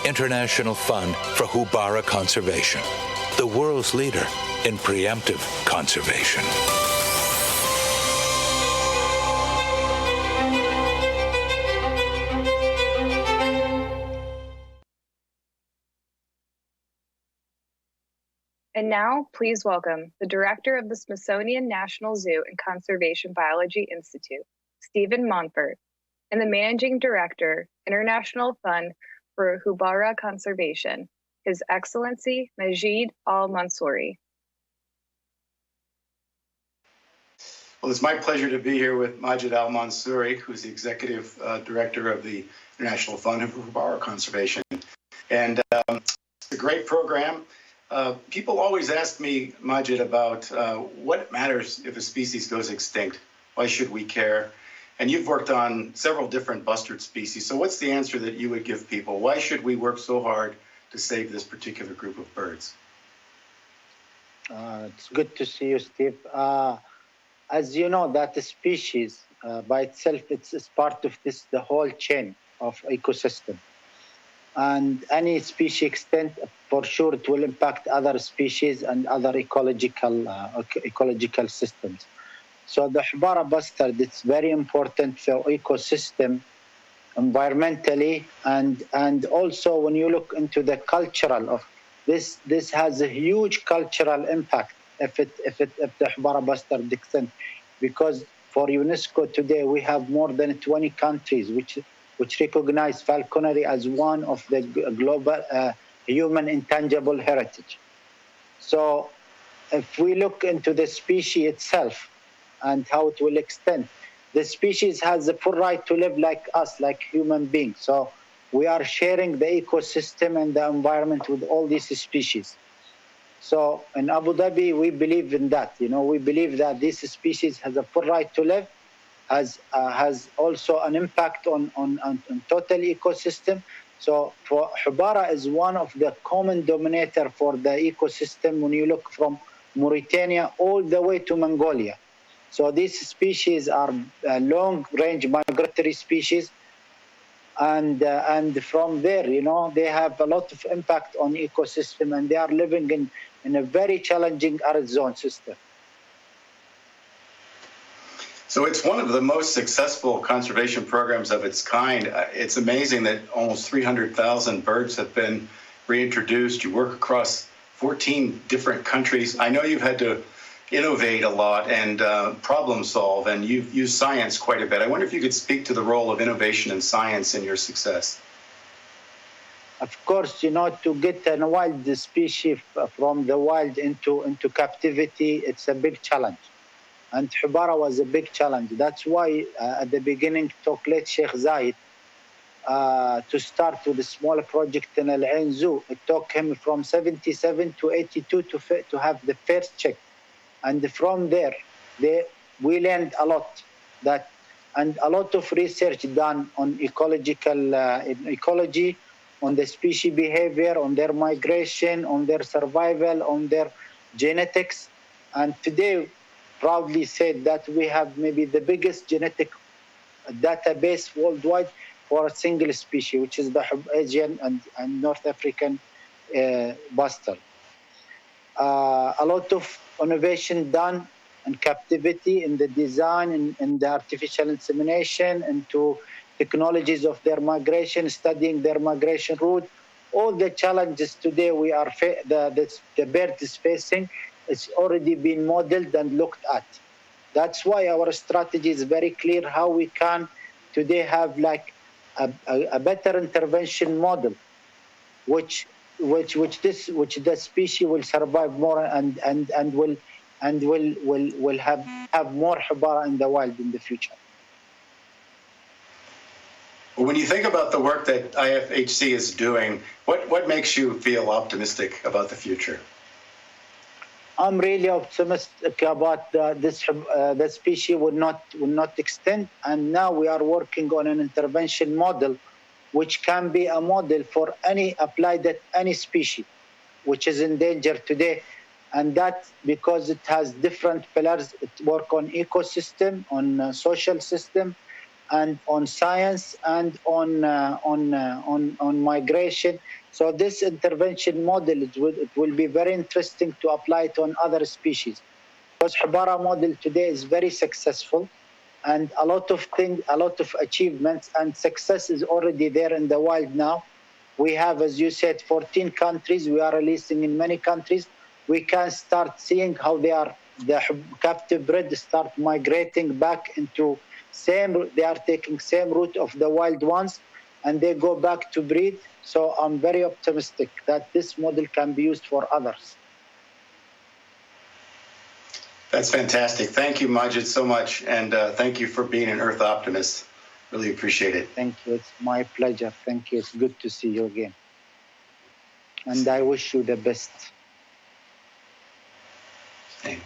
International Fund for Houbara Conservation, the world's leader in preemptive conservation. And now, please welcome the Director of the Smithsonian National Zoo and Conservation Biology Institute, Stephen Montfort, and the Managing Director, International Fund for Houbara Conservation, His Excellency Majid Al-Mansouri. Well, it's my pleasure to be here with Majid Al-Mansouri, who's the Executive Director of the International Fund for Houbara Conservation. And it's a great program. People always ask me, Majid, about what matters if a species goes extinct. Why should we care? And you've worked on several different bustard species. So what's the answer that you would give people? Why should we work so hard to save this particular group of birds? It's good to see you, Steve. As you know, that species by itself, it's part of the whole chain of ecosystem. And any species extent, for sure, it will impact other species and other ecological systems. So the Houbara bustard, it's very important for ecosystem, environmentally, and also when you look into the cultural of this has a huge cultural impact if the Houbara bustard extent, because for UNESCO today we have more than 20 countries which recognize falconry as one of the global human intangible heritage. So if we look into the species itself and how it will extend, the species has the full right to live like us, like human beings. So we are sharing the ecosystem and the environment with all these species. So in Abu Dhabi, we believe in that. We believe that this species has a full right to live, has also an impact on total ecosystem. So for Houbara is one of the common denominator for the ecosystem when you look from Mauritania all the way to Mongolia. So these species are long-range migratory species, and from there, they have a lot of impact on ecosystem, and they are living in a very challenging arid zone system. So it's one of the most successful conservation programs of its kind. It's amazing that almost 300,000 birds have been reintroduced. You work across 14 different countries. I know you've had to innovate a lot and problem solve, and you've used science quite a bit. I wonder if you could speak to the role of innovation and science in your success. Of course, to get a wild species from the wild into captivity, it's a big challenge. And Houbara was a big challenge. That's why at the beginning took late Sheikh Zayed to start with a small project in Al Ain Zoo. It took him from 77 to 82 to have the first check. And from there, we learned a lot, and a lot of research done on ecology, on the species behavior, on their migration, on their survival, on their genetics. And today, proudly said that we have maybe the biggest genetic database worldwide for a single species, which is the Asian and North African bustard. A lot of innovation done in captivity, in the design, in the artificial insemination, into technologies of their migration, studying their migration route. All the challenges today the bird is facing, it's already been modeled and looked at. That's why our strategy is very clear how we can today have like a better intervention model, which the species will survive more and will have more Houbara in the wild in the future. Well, when you think about the work that IFHC is doing, what makes you feel optimistic about the future? I'm really optimistic about the species will not extend, and now we are working on an intervention model, which can be a model for applied at any species, which is in danger today, and that because it has different pillars. It work on ecosystem, on social system, and on science and on migration. So this intervention model, it will be very interesting to apply it on other species. Because Houbara model today is very successful, and a lot of achievements and success is already there in the wild now. We have, as you said, 14 countries. We are releasing in many countries. We can start seeing how the captive bred start migrating back into they are taking same route of the wild ones, and they go back to breed. So I'm very optimistic that this model can be used for others. That's fantastic. Thank you, Majid, so much. And thank you for being an Earth optimist. Really appreciate it. Thank you. It's my pleasure. Thank you. It's good to see you again. And I wish you the best. Same.